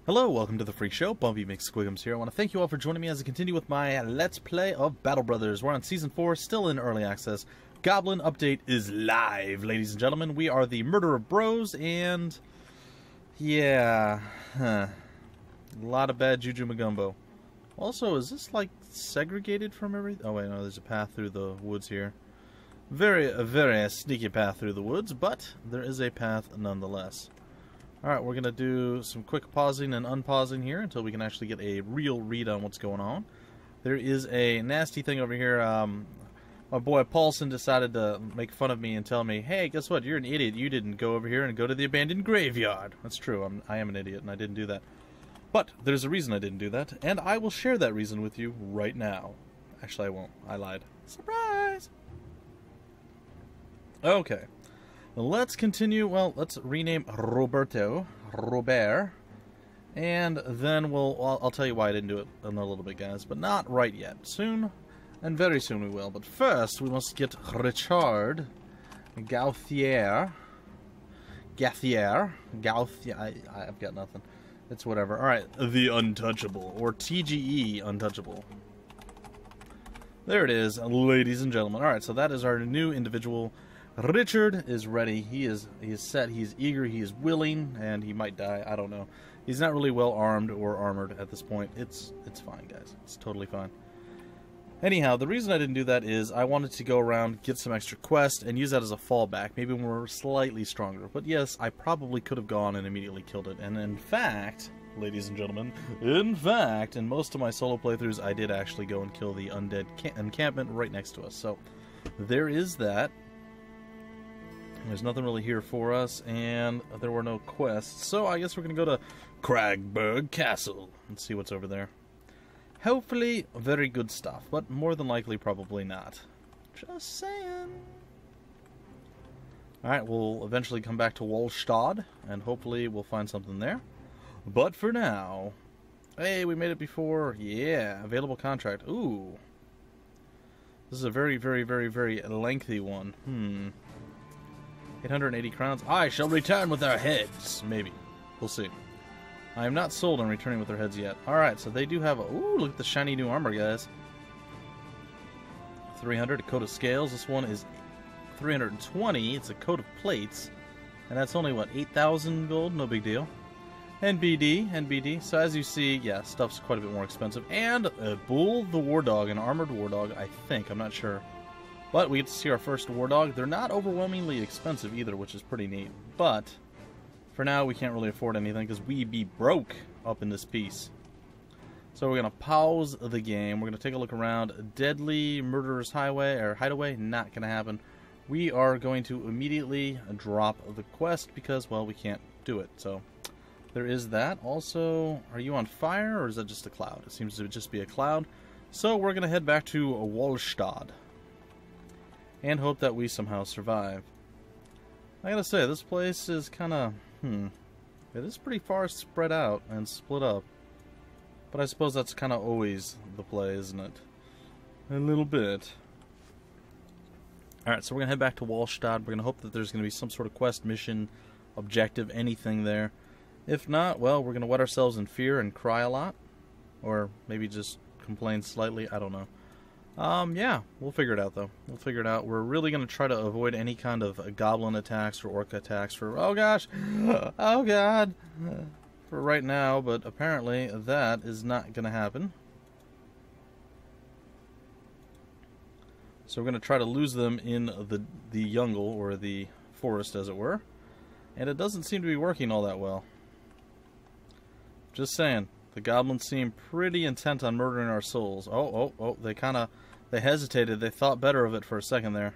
Hello, welcome to the Freak Show. Bumpy McSquigums here. I want to thank you all for joining me as I continue with my Let's Play of Battle Brothers. We're on Season 4, still in Early Access. Goblin update is live, ladies and gentlemen. We are the Murderer Bros, and... yeah... a lot of bad Juju Magumbo. Also, is this, like, segregated from everything? Oh, wait, no, there's a path through the woods here. A very sneaky path through the woods, but there is a path nonetheless. Alright, we're going to do some quick pausing and unpausing here until we can actually get a real read on what's going on. There is a nasty thing over here. My boy Paulson decided to make fun of me and tell me, hey, guess what? You're an idiot. You didn't go over here and go to the abandoned graveyard. That's true. I am an idiot, and I didn't do that. But there's a reason I didn't do that, and I will share that reason with you right now. Actually, I won't. I lied. Surprise! Okay. Let's continue. Well, let's rename Robert, and then I'll tell you why I didn't do it in a little bit, guys, but not right yet. Soon, and very soon we will. But first, we must get Richard Gauthier. I've got nothing. It's whatever. All right, the Untouchable, or TGE Untouchable. There it is, ladies and gentlemen. All right, so that is our new individual. Richard is ready. He is set. He's eager. He is willing, and he might die. I don't know. He's not really well armed or armored at this point. It's fine, guys. It's totally fine. Anyhow, the reason I didn't do that is I wanted to go around, get some extra quest, and use that as a fallback. Maybe when we're slightly stronger. But yes, I probably could have gone and immediately killed it. And in fact, ladies and gentlemen, in most of my solo playthroughs, I did actually go and kill the undead encampment right next to us. So there is that. There's nothing really here for us, and there were no quests, so I guess we're going to go to Cragburg Castle and see what's over there. Hopefully, very good stuff, but more than likely, probably not. Just saying. Alright, we'll eventually come back to Wallstadt, and hopefully we'll find something there. But for now... Hey, we made it before. Yeah, available contract. Ooh. This is a very lengthy one. 880 crowns. I shall return with our heads. Maybe. We'll see. I am not sold on returning with their heads yet. Alright, so they do have a... Ooh, look at the shiny new armor, guys. 300, a coat of scales. This one is 320. It's a coat of plates. And that's only, what, 8,000 gold? No big deal. NBD. So as you see, yeah, stuff's quite a bit more expensive. And a bull the Wardog, an armored Wardog, I think. I'm not sure. But we get to see our first Wardog. They're not overwhelmingly expensive either, which is pretty neat. But for now, we can't really afford anything because we be broke up in this piece. So we're going to pause the game. We're going to take a look around. Deadly Murderer's Highway, or Hideaway, not going to happen. We are going to immediately drop the quest because, well, we can't do it. So there is that. Also, are you on fire or is that just a cloud? It seems to just be a cloud. So we're going to head back to Wallstadt and hope that we somehow survive. I gotta say, this place is kinda... it is pretty far spread out and split up. But I suppose that's kinda always the play, isn't it? A little bit. Alright, so we're gonna head back to Wallstadt. We're gonna hope that there's gonna be some sort of quest, mission, objective, anything there. If not, well, we're gonna wet ourselves in fear and cry a lot. Or maybe just complain slightly, I don't know. Yeah, we'll figure it out, though. We'll figure it out. We're really going to try to avoid any kind of goblin attacks or orc attacks for... Oh, gosh! Oh, God! For right now, but apparently that is not going to happen. So we're going to try to lose them in the jungle, or the forest, as it were. And it doesn't seem to be working all that well. Just saying. The goblins seem pretty intent on murdering our souls. Oh, they hesitated. They thought better of it for a second there.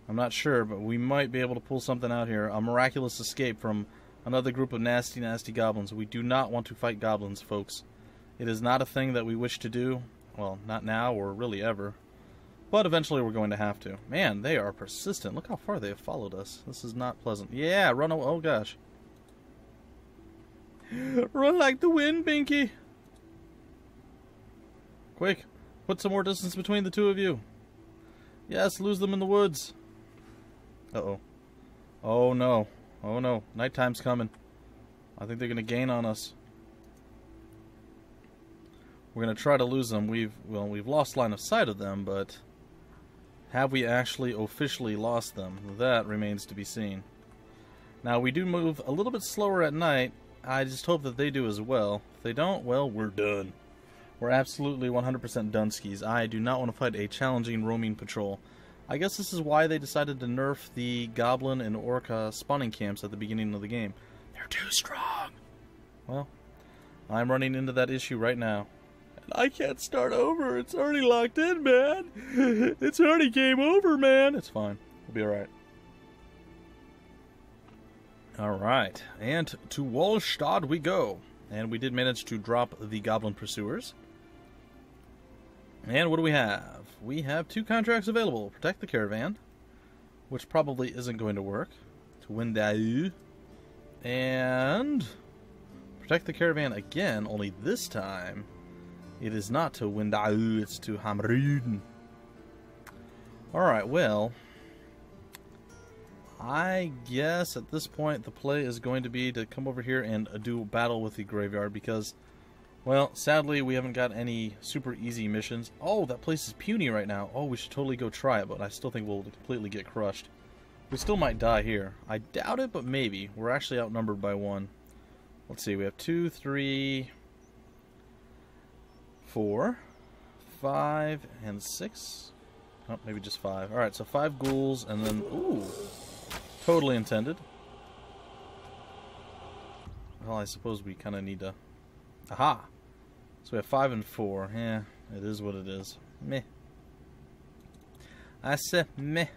I'm not sure, but we might be able to pull something out here. A miraculous escape from another group of nasty goblins. We do not want to fight goblins, folks. It is not a thing that we wish to do. Well, not now or really ever. But eventually we're going to have to. Man, they are persistent. Look how far they have followed us. This is not pleasant. Yeah, run away. Oh, gosh. Run like the wind, Binky! Quick, put some more distance between the two of you. Yes, lose them in the woods. Uh-oh. Oh, no. Oh, no. Nighttime's coming. I think they're going to gain on us. We're going to try to lose them. We've lost line of sight of them, but have we actually officially lost them? That remains to be seen. Now, we do move a little bit slower at night. I just hope that they do as well. If they don't, well, we're done. We're absolutely 100% done skis. I do not want to fight a challenging roaming patrol. I guess this is why they decided to nerf the goblin and orca spawning camps at the beginning of the game. They're too strong. Well, I'm running into that issue right now. I can't start over. It's already locked in, man. It's already game over, man. It's fine. We'll be alright. Alright. And to Wallstadt we go. And we did manage to drop the goblin pursuers. And what do we have? We have 2 contracts available. Protect the caravan, which probably isn't going to work. To Windau. And protect the caravan again, only this time it is not to Windau, it's to Hamruden. Alright, well, I guess at this point the play is going to be to come over here and do battle with the graveyard because, well, sadly we haven't got any super easy missions. Oh, that place is puny right now. Oh, we should totally go try it, but I still think we'll completely get crushed. We still might die here. I doubt it, but maybe. We're actually outnumbered by 1. Let's see, we have 2, 3, 4, 5, and 6. Oh, maybe just 5. Alright, so 5 ghouls, and then, ooh, totally intended. Well, I suppose we kind of need to, aha! So we have 5 and 4. Yeah, it is what it is. Meh. I said meh.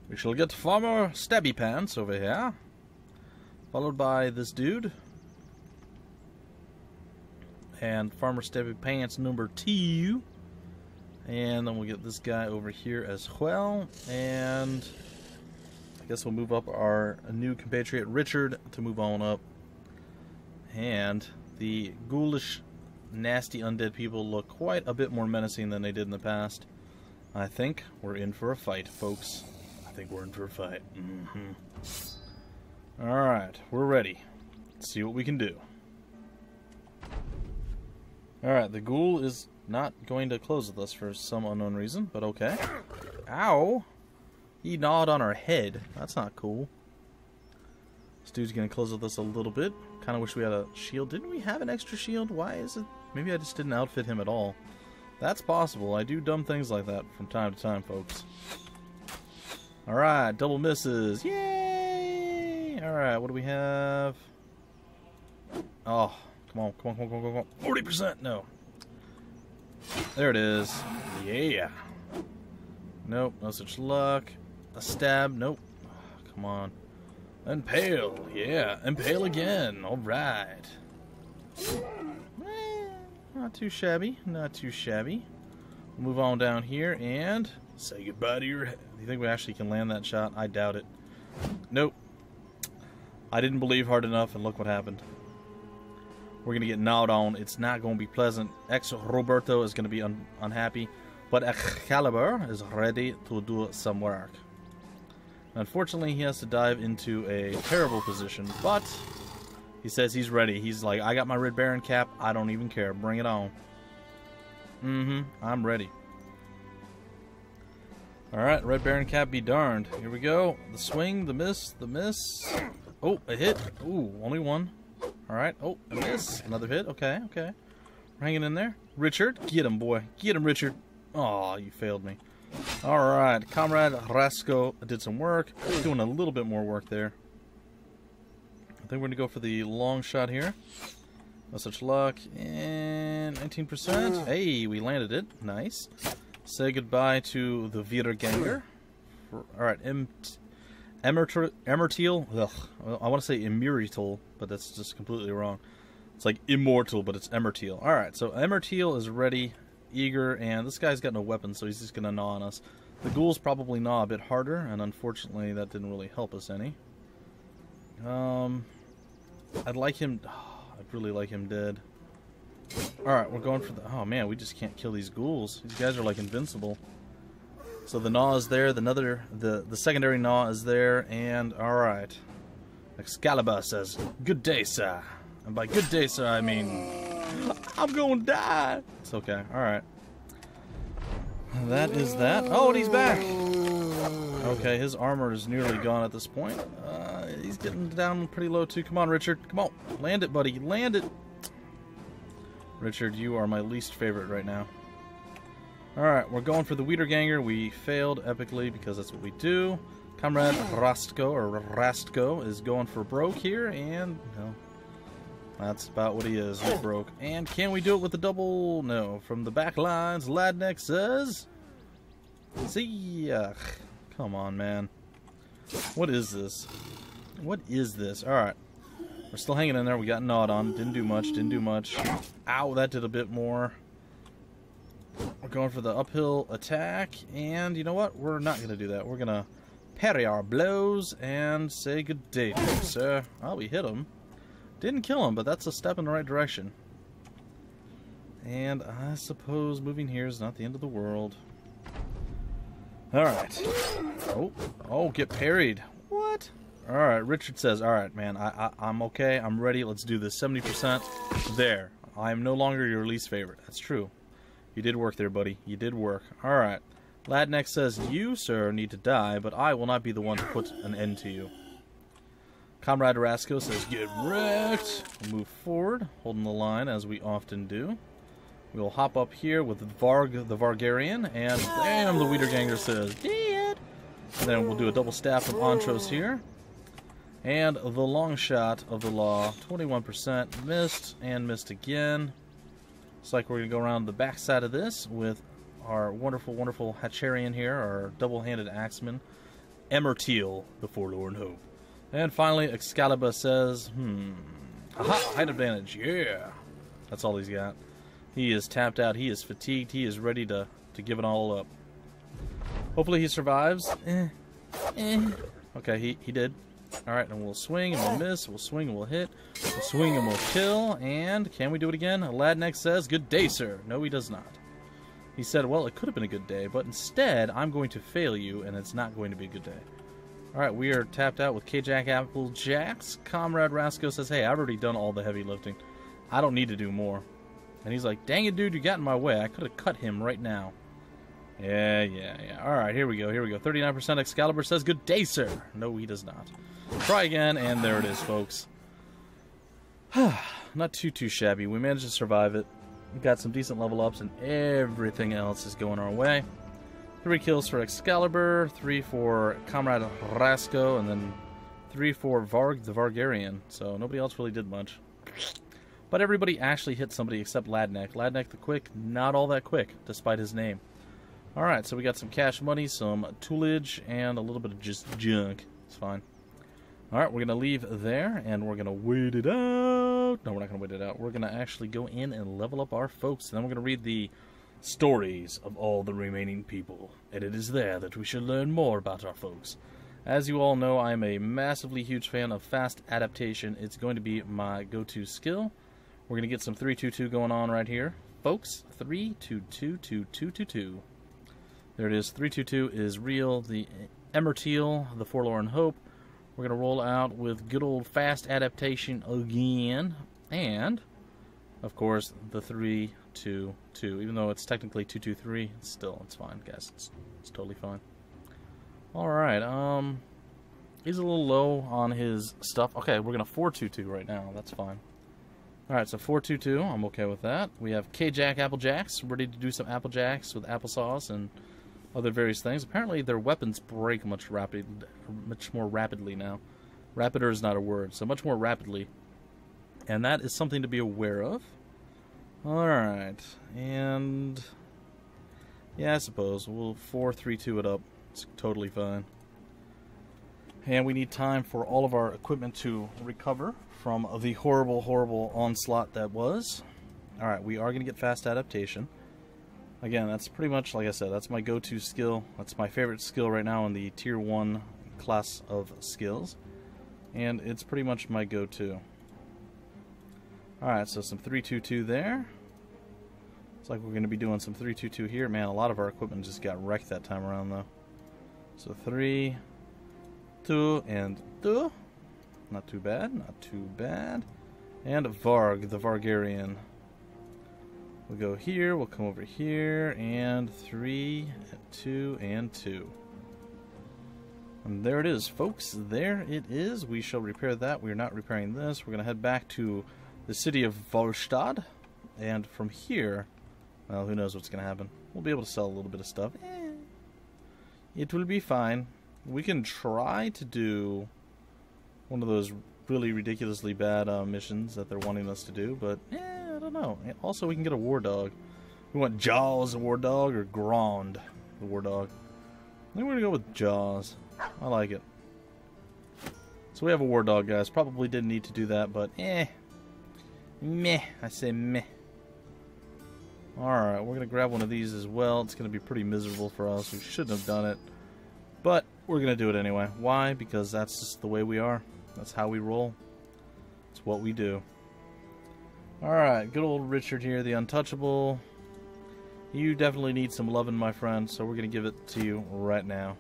We shall get Farmer Stabby Pants over here, followed by this dude, and Farmer Stabby Pants number 2, and then we'll get this guy over here as well, and I guess we'll move up our new compatriot Richard to move on up, and the ghoulish, nasty undead people look quite a bit more menacing than they did in the past. I think we're in for a fight, folks. I think we're in for a fight. Alright, we're ready. Let's see what we can do. Alright, the ghoul is not going to close with us for some unknown reason, but okay. Ow! He gnawed on our head. That's not cool. This dude's going to close with us a little bit. Kind of wish we had a shield. Didn't we have an extra shield? Why is it? Maybe I just didn't outfit him at all. That's possible. I do dumb things like that from time to time, folks. Alright, double misses. Yay! Alright, what do we have? Oh, come on, come on, come on, come on, come on. 40%! No. There it is. Yeah. Nope, no such luck. A stab. Nope. Oh, come on. Impale. Yeah, impale again. Alright. Not too shabby. Not too shabby. We'll move on down here and say goodbye to your head. Do you think we actually can land that shot? I doubt it. Nope. I didn't believe hard enough, and look what happened. We're going to get gnawed on. It's not going to be pleasant. Ex-Roberto is going to be unhappy, but Excalibur is ready to do some work. Unfortunately, he has to dive into a terrible position, but he says he's ready. He's like, I got my Red Baron cap. I don't even care. Bring it on. I'm ready. Alright, Red Baron cap be darned. Here we go. The swing, the miss, the miss. Oh, a hit. Ooh, only one. Alright, oh, a miss. Another hit. Okay, okay. We're hanging in there. Richard, get him, boy. Get him, Richard. Aw, you failed me. Alright, Comrade Rasco did some work. Doing a little bit more work there. I think we're going to go for the long shot here. No such luck. And 19%. Hey, we landed it. Nice. Say goodbye to the Wiederganger. Alright, Emertiel. Ugh, I want to say Immortal, but that's just completely wrong. It's like immortal, but it's Emertiel. Alright, so Emertiel is ready, eager, and this guy's got no weapon, so he's just going to gnaw on us. The ghouls probably gnaw a bit harder, and unfortunately that didn't really help us any. I'd like him... I'd really like him dead. Alright, we're going for the... Oh man, we just can't kill these ghouls. These guys are like invincible. So the gnaw is there, the secondary gnaw is there, and alright. Excalibur says, "Good day, sir." And by good day, sir, I mean I'm gonna die. It's okay. All right. That is that. Oh, and he's back. Okay, his armor is nearly gone at this point. He's getting down pretty low too. Come on, Richard. Come on. Land it, buddy. Land it. Richard, you are my least favorite right now. Alright, we're going for the Wiederganger. We failed epically because that's what we do. Comrade Rastko is going for broke here, and no, that's about what he is. He's broke. And can we do it with the double? No. From the back lines, Ladnek says, see ya. Come on, man. What is this? What is this? Alright. We're still hanging in there. We got gnawed on. Didn't do much. Didn't do much. Ow, that did a bit more. We're going for the uphill attack. And you know what? We're not going to do that. We're going to parry our blows and say good day to him, sir. Oh, we hit him. Didn't kill him, but that's a step in the right direction. And I suppose moving here is not the end of the world. Alright. Oh, get parried. What? Alright, Richard says, alright, man, I'm okay. I'm ready. Let's do this. 70%. There. I am no longer your least favorite. That's true. You did work there, buddy. You did work. Alright. Ladnek says, you, sir, need to die, but I will not be the one to put an end to you. Comrade Rasko says, get wrecked. We'll move forward, holding the line, as we often do. We'll hop up here with Varg, the Vargarian, and bam, the Wiederganger says, dead. And then we'll do a double staff from Antros here. And the long shot of the law, 21%, missed, and missed again. Looks like we're going to go around the back side of this with our wonderful, wonderful Hatcharian here, our double-handed axeman, Emerteal, the Forlorn Hope. And finally, Excalibur says, aha, height advantage, yeah. That's all he's got. He is tapped out, he is fatigued, he is ready to give it all up. Hopefully he survives. Okay, he did. Alright, and we'll swing and we'll miss, we'll swing and we'll hit, we'll swing and we'll kill, and can we do it again? Ladnek says, good day, sir. No, he does not. He said, well, it could have been a good day, but instead, I'm going to fail you, and it's not going to be a good day. Alright, we are tapped out with K-Jack Applejacks. Comrade Rasko says, hey, I've already done all the heavy lifting. I don't need to do more. And he's like, dang it, dude, you got in my way. I could have cut him right now. Yeah. Alright, here we go. 39% Excalibur says, good day, sir. No, he does not. Try again, and there it is, folks. Not too shabby. We managed to survive it. We got some decent level ups, and everything else is going our way. 3 kills for Excalibur, 3 for Comrade Rasko, and then 3 for Varg the Vargarian. So nobody else really did much. But everybody actually hit somebody except Ladnek. Ladnek the Quick, not all that quick, despite his name. Alright, so we got some cash money, some toolage, and a little bit of just junk. It's fine. Alright, we're going to leave there, and we're going to wait it out. No, we're not going to wait it out. We're going to actually go in and level up our folks. And then we're going to read the stories of all the remaining people. And it is there that we should learn more about our folks. As you all know, I'm a massively huge fan of fast adaptation. It's going to be my go-to skill. We're going to get some 3-2-2 going on right here. Folks, 3-2-2-2-2-2-2. There it is. 3-2-2 is real. The Emerteal, the Forlorn Hope. We're going to roll out with good old fast adaptation again. And, of course, the 3-2-2. Even though it's technically 2-2-3, still, it's fine, guys. It's totally fine. Alright, he's a little low on his stuff. Okay, we're going to 4-2-2 right now. That's fine. Alright, so 4-2-2. I'm okay with that. We have K-Jack Applejacks, ready to do some Applejacks with applesauce and other various things. Apparently their weapons break much more rapidly now. Rapider is not a word, so much more rapidly. And that is something to be aware of. Alright, and yeah, I suppose we'll 4-3-2 it up. It's totally fine. And we need time for all of our equipment to recover from the horrible, horrible onslaught that was. Alright, we are going to get fast adaptation. Again, that's pretty much, like I said, that's my go-to skill. That's my favorite skill right now in the Tier 1 class of skills. And it's pretty much my go-to. Alright, so some 3-2-2 there. Looks like we're going to be doing some 3-2-2 here. Man, a lot of our equipment just got wrecked that time around, though. So 3, 2, and 2. Not too bad, not too bad. And Varg, the Vargarian. We'll go here, we'll come over here, and 3, 2, and 2. And there it is, folks. There it is. We shall repair that. We're not repairing this. We're going to head back to the city of Volstad. And from here, well, who knows what's going to happen. We'll be able to sell a little bit of stuff. It will be fine. We can try to do one of those really ridiculously bad missions that they're wanting us to do, but I don't know. Also, we can get a Wardog. We want Jaws, the Wardog, or Grand, the Wardog. I think we're going to go with Jaws. I like it. So we have a Wardog, guys. Probably didn't need to do that, but meh. I say meh. Alright, we're going to grab one of these as well. It's going to be pretty miserable for us. We shouldn't have done it. But we're going to do it anyway. Why? Because that's just the way we are. That's how we roll. It's what we do. Alright, good old Richard here, the untouchable. You definitely need some loving, my friend, so we're going to give it to you right now.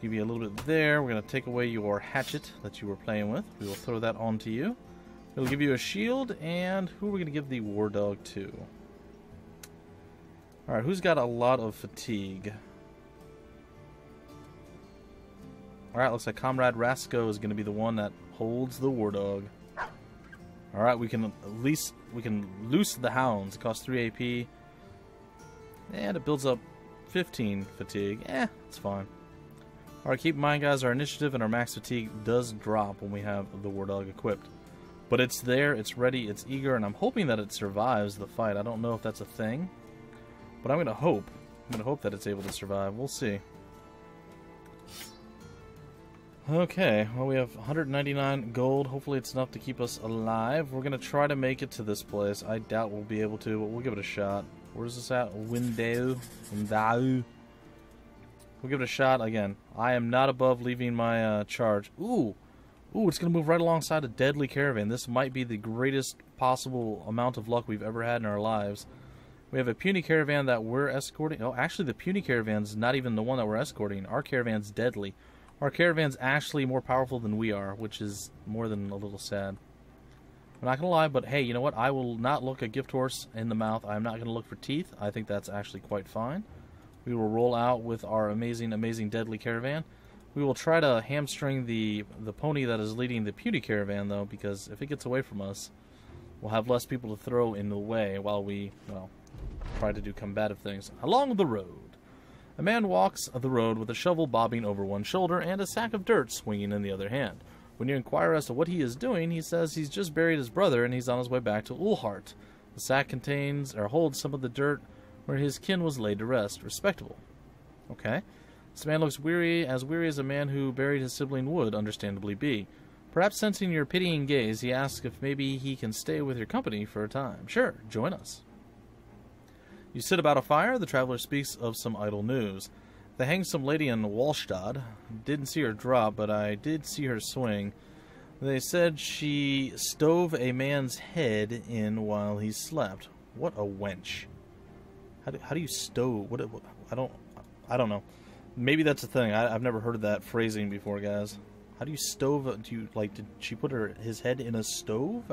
Give you a little bit there. We're going to take away your hatchet that you were playing with. We will throw that onto you. We'll give you a shield, and who are we going to give the Wardog to? Alright, who's got a lot of fatigue? Alright, looks like Comrade Rasco is going to be the one that holds the Wardog. Alright, we can loose the Hounds. It costs 3 AP. And it builds up 15 fatigue. It's fine. Alright, keep in mind, guys, our initiative and our max fatigue does drop when we have the Wardog equipped. But it's there, it's ready, it's eager, and I'm hoping that it survives the fight. I don't know if that's a thing, but I'm going to hope. I'm going to hope that it's able to survive. We'll see. Okay, well, we have 199 gold. Hopefully it's enough to keep us alive. We're going to try to make it to this place. I doubt we'll be able to, but we'll give it a shot. Where's this at? Windau. We'll give it a shot. Again, I am not above leaving my charge. Ooh, it's going to move right alongside a deadly caravan. This might be the greatest possible amount of luck we've ever had in our lives. We have a puny caravan that we're escorting. Oh, actually, the puny caravan's not even the one that we're escorting. Our caravan's deadly. Our caravan's actually more powerful than we are, which is more than a little sad. I'm not going to lie, but hey, you know what? I will not look a gift horse in the mouth. I'm not going to look for teeth. I think that's actually quite fine. We will roll out with our amazing, amazing deadly caravan. We will try to hamstring the pony that is leading the puny caravan, though, because if it gets away from us, we'll have less people to throw in the way while we, well, try to do combative things. Along the road. A man walks the road with a shovel bobbing over one shoulder and a sack of dirt swinging in the other hand. When you inquire as to what he is doing, he says he's just buried his brother and he's on his way back to Ulhart. The sack contains or holds some of the dirt where his kin was laid to rest. Respectable. Okay. This man looks weary as a man who buried his sibling would understandably be. Perhaps sensing your pitying gaze, he asks if maybe he can stay with your company for a time. Sure, join us. You sit about a fire. The traveler speaks of some idle news. They hanged some lady in Wallstadt. Didn't see her drop, but I did see her swing. They said she stove a man's head in while he slept. What a wench. How do you stove? I don't know. Maybe that's a thing. I've never heard of that phrasing before, guys. How do you stove? Did she put his head in a stove?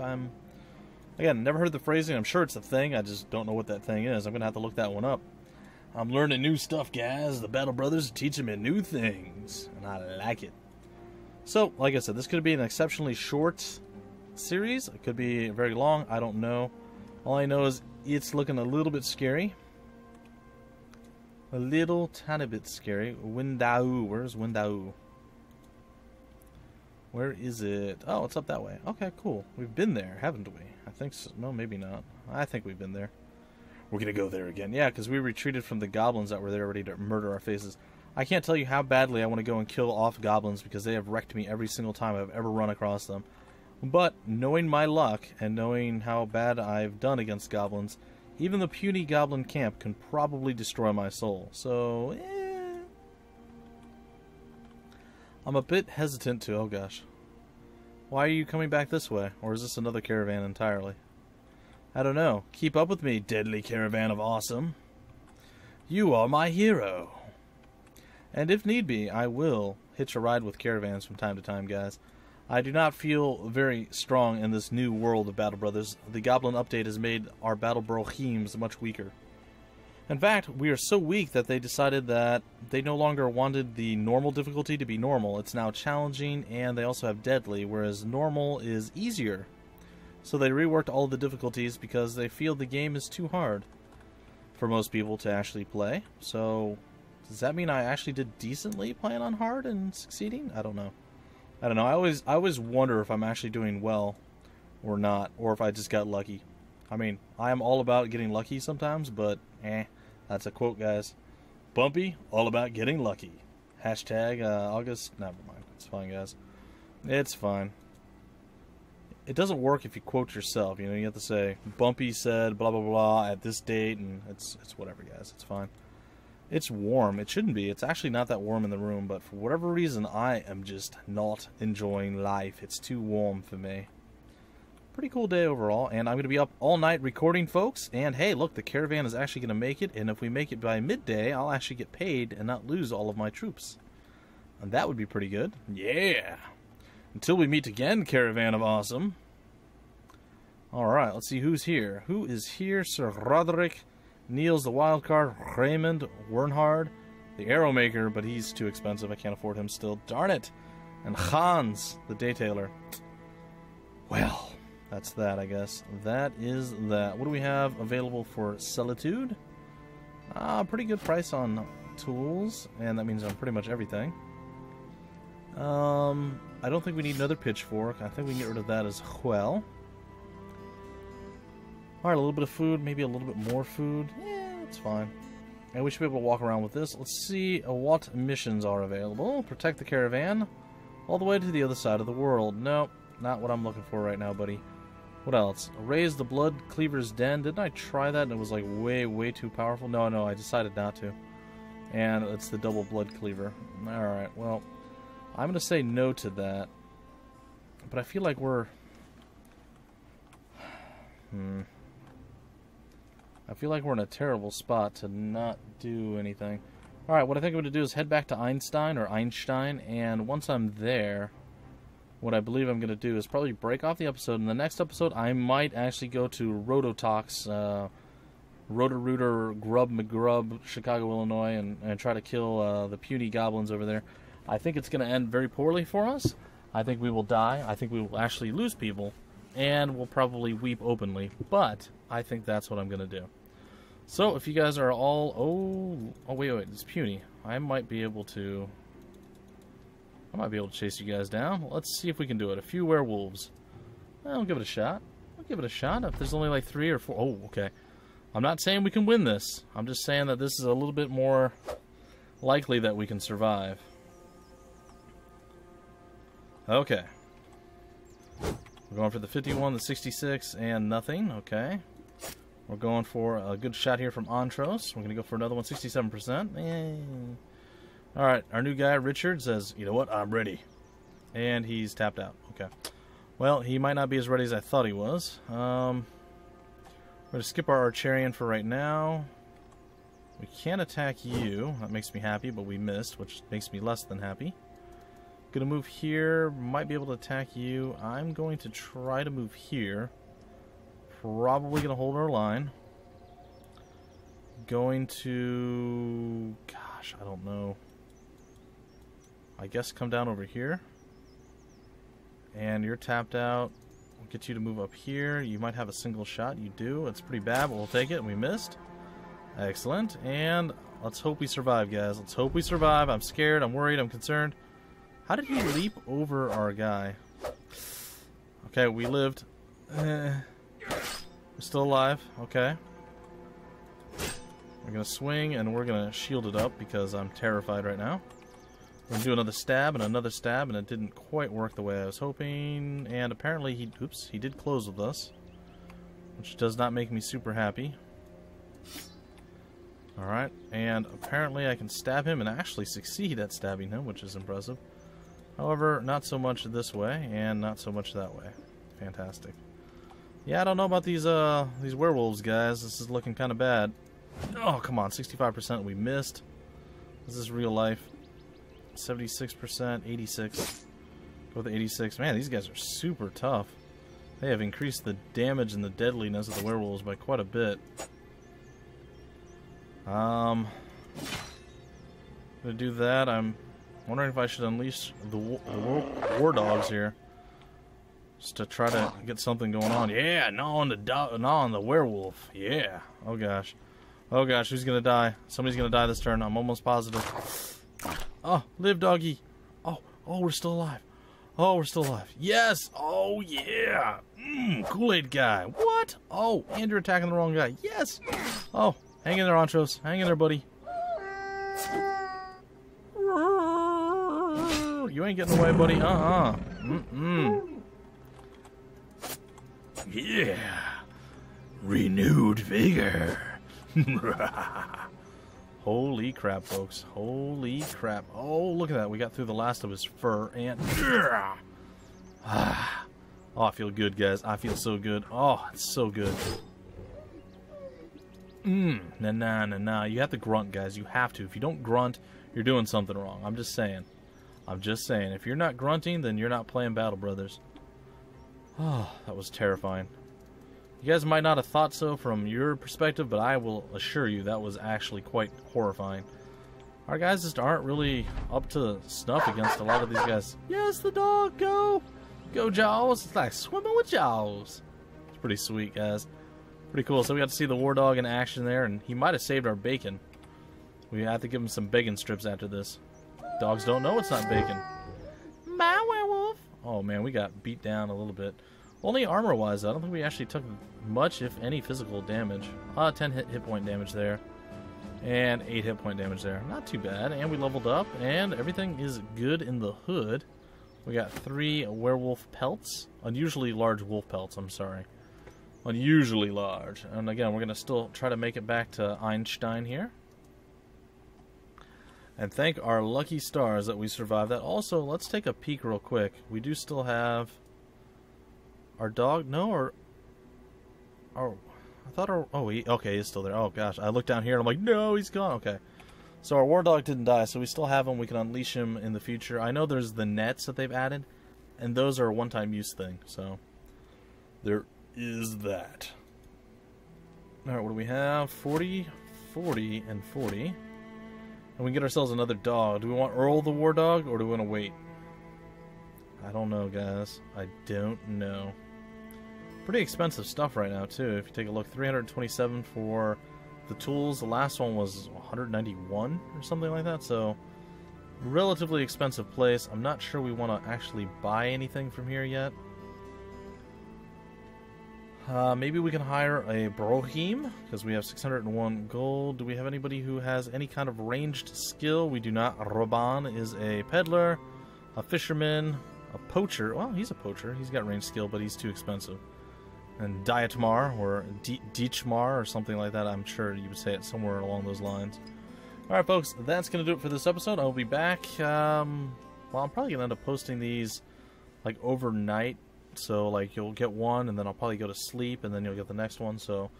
Again, never heard the phrasing. I'm sure it's a thing. I just don't know what that thing is. I'm going to have to look that one up. I'm learning new stuff, guys. The Battle Brothers teach me new things, and I like it. So, like I said, this could be an exceptionally short series. It could be very long. I don't know. All I know is it's looking a little bit scary. A little tiny bit scary. Windau. Where's Windau? Where is it? Oh, it's up that way. Okay, cool. We've been there, haven't we? I think so. No, maybe not. I think we've been there. We're going to go there again. Yeah, because we retreated from the goblins that were there ready to murder our faces. I can't tell you how badly I want to go and kill off goblins because they have wrecked me every single time I've ever run across them. But knowing my luck and knowing how bad I've done against goblins, even the puny goblin camp can probably destroy my soul. So, I'm a bit hesitant to... Oh, gosh. Why are you coming back this way? Or is this another caravan entirely? I don't know. Keep up with me, deadly caravan of awesome. You are my hero. And if need be, I will hitch a ride with caravans from time to time, guys. I do not feel very strong in this new world of Battle Brothers. The Goblin update has made our Battle Bro themes much weaker. In fact, we are so weak that they decided that they no longer wanted the normal difficulty to be normal. It's now challenging, and they also have deadly, whereas normal is easier. So they reworked all the difficulties because they feel the game is too hard for most people to actually play. So, does that mean I actually did decently playing on hard and succeeding? I don't know. I always wonder if I'm actually doing well or not, or if I just got lucky. I mean, I am all about getting lucky sometimes, but that's a quote, guys. Bumpy, all about getting lucky. Hashtag August. Never mind. It's fine, guys. It's fine. It doesn't work if you quote yourself. You know, you have to say Bumpy said blah blah blah at this date, and it's whatever, guys. It's fine. It's warm. It shouldn't be. It's actually not that warm in the room, but for whatever reason, I am just not enjoying life. It's too warm for me. Pretty cool day overall, and I'm going to be up all night recording, folks. And hey, look, the caravan is actually going to make it, and if we make it by midday, I'll actually get paid and not lose all of my troops. And that would be pretty good. Yeah! Until we meet again, caravan of awesome. Alright, let's see who's here. Who is here? Sir Roderick, Niels the Wildcard, Raymond, Wernhard, the Arrow Maker, but he's too expensive. I can't afford him still. Darn it! And Hans, the Daytailer. Well, that's that, I guess. That is that. What do we have available for Solitude? Pretty good price on tools, and that means on pretty much everything. I don't think we need another pitchfork. I think we can get rid of that as well. Alright, a little bit of food, maybe a little bit more food. Yeah, it's fine. And we should be able to walk around with this. Let's see what missions are available. Protect the caravan all the way to the other side of the world. Nope, not what I'm looking for right now, buddy. What else? Raise the Blood Cleaver's Den. Didn't I try that and it was like way too powerful? No, I decided not to. And it's the double Blood Cleaver. Alright, well, I'm going to say no to that. But I feel like we're... I feel like we're in a terrible spot to not do anything. Alright, what I think I'm going to do is head back to Einstein, and once I'm there, what I believe I'm going to do is probably break off the episode. In the next episode, I might actually go to Rototox, Roto-Rooter, Grub McGrub, Chicago, Illinois, and try to kill the puny goblins over there. I think it's going to end very poorly for us. I think we will die. I think we will actually lose people, and we'll probably weep openly. But I think that's what I'm going to do. So, if you guys are all... Oh, wait, it's puny. I might be able to chase you guys down. Let's see if we can do it. A few werewolves. I'll give it a shot. If there's only like 3 or 4... Oh, okay. I'm not saying we can win this. I'm just saying that this is a little bit more likely that we can survive. Okay. We're going for the 51, the 66, and nothing. Okay. We're going for a good shot here from Antros. We're going to go for another one, 67%. Alright, our new guy, Richard, says, you know what, I'm ready. And he's tapped out. Okay. Well, he might not be as ready as I thought he was. We're going to skip our Archerian for right now. We can't attack you. That makes me happy, but we missed, which makes me less than happy. Going to move here. Might be able to attack you. I'm going to try to move here. Probably going to hold our line. Going to... Gosh, I don't know. I guess come down over here. And you're tapped out. We'll get you to move up here. You might have a single shot. You do. It's pretty bad, but we'll take it. We missed. Excellent. And let's hope we survive, guys. Let's hope we survive. I'm scared. I'm worried. I'm concerned. How did he leap over our guy? Okay, we lived. We're still alive. Okay. We're going to swing, and we're going to shield it up because I'm terrified right now. We're going to do another stab, and it didn't quite work the way I was hoping. And apparently he did close with us, which does not make me super happy. Alright, and apparently I can stab him and actually succeed at stabbing him, which is impressive. However, not so much this way, and not so much that way. Fantastic. Yeah, I don't know about these werewolves, guys. This is looking kind of bad. Oh, come on, 65% we missed. This is real life. 76%, 86. Go with the 86. Man, these guys are super tough. They have increased the damage and the deadliness of the werewolves by quite a bit. I'm gonna do that. I'm wondering if I should unleash the Wardogs here, just to try to get something going on. Yeah, gnaw on the werewolf. Yeah. Oh gosh. Oh gosh, who's gonna die? Somebody's gonna die this turn. I'm almost positive. Oh, live, doggy. Oh, we're still alive. Oh, we're still alive. Yes. Oh yeah. Kool-Aid guy. What? Oh, and you're attacking the wrong guy. Yes. Oh, hang in there, Antros. Hang in there, buddy. You ain't getting away, buddy. Yeah. Renewed vigor. Holy crap, folks. Holy crap. Oh, look at that. We got through the last of his fur and... Oh, I feel good, guys. I feel so good. Oh, it's so good. Nah. You have to grunt, guys. You have to. If you don't grunt, you're doing something wrong. I'm just saying. If you're not grunting, then you're not playing Battle Brothers. Oh, that was terrifying. You guys might not have thought so from your perspective, but I will assure you that was actually quite horrifying. Our guys just aren't really up to snuff against a lot of these guys. Yes, the dog, go! Go, Jaws! It's like swimming with Jaws. It's pretty sweet, guys. Pretty cool. So we got to see the Wardog in action there, and he might have saved our bacon. We have to give him some bacon strips after this. Dogs don't know it's not bacon. My werewolf! Oh man, we got beat down a little bit. Only armor-wise, I don't think we actually took much, if any, physical damage. 10 hit point damage there. And 8 hit point damage there. Not too bad. And we leveled up, and everything is good in the hood. We got 3 werewolf pelts. Unusually large wolf pelts, I'm sorry. Unusually large. And again, we're going to still try to make it back to Einstein here. And thank our lucky stars that we survived that. Also, let's take a peek real quick. We do still have... Our dog? No, or... Oh, I thought our... Oh, okay, he's still there. Oh, gosh. I looked down here and I'm like, no, he's gone. Okay. So our Wardog didn't die, so we still have him. We can unleash him in the future. I know there's the nets that they've added, and those are a one-time use thing, so... There is that. Alright, what do we have? 40, 40, and 40. And we can get ourselves another dog. Do we want Earl the Wardog, or do we want to wait? I don't know, guys. I don't know. Pretty expensive stuff right now, too. If you take a look, 327 for the tools. The last one was 191 or something like that, so relatively expensive place. I'm not sure we want to actually buy anything from here yet. Maybe we can hire a Brohim, because we have 601 gold. Do we have anybody who has any kind of ranged skill? We do not. Roban is a peddler, a fisherman, a poacher. Well, he's a poacher. He's got ranged skill, but he's too expensive. And Dietmar, or Dietmar, or something like that. I'm sure you would say it somewhere along those lines. Alright, folks, that's going to do it for this episode. I'll be back. Well, I'm probably going to end up posting these, like, overnight. So, like, you'll get one, and then I'll probably go to sleep, and then you'll get the next one. So,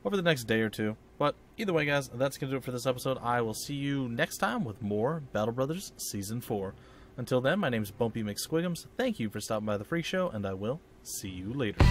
over the next day or two. But, either way, guys, that's going to do it for this episode. I will see you next time with more Battle Brothers Season 4. Until then, my name's Bumpy McSquigums. Thank you for stopping by the Freak Show, and I will see you later.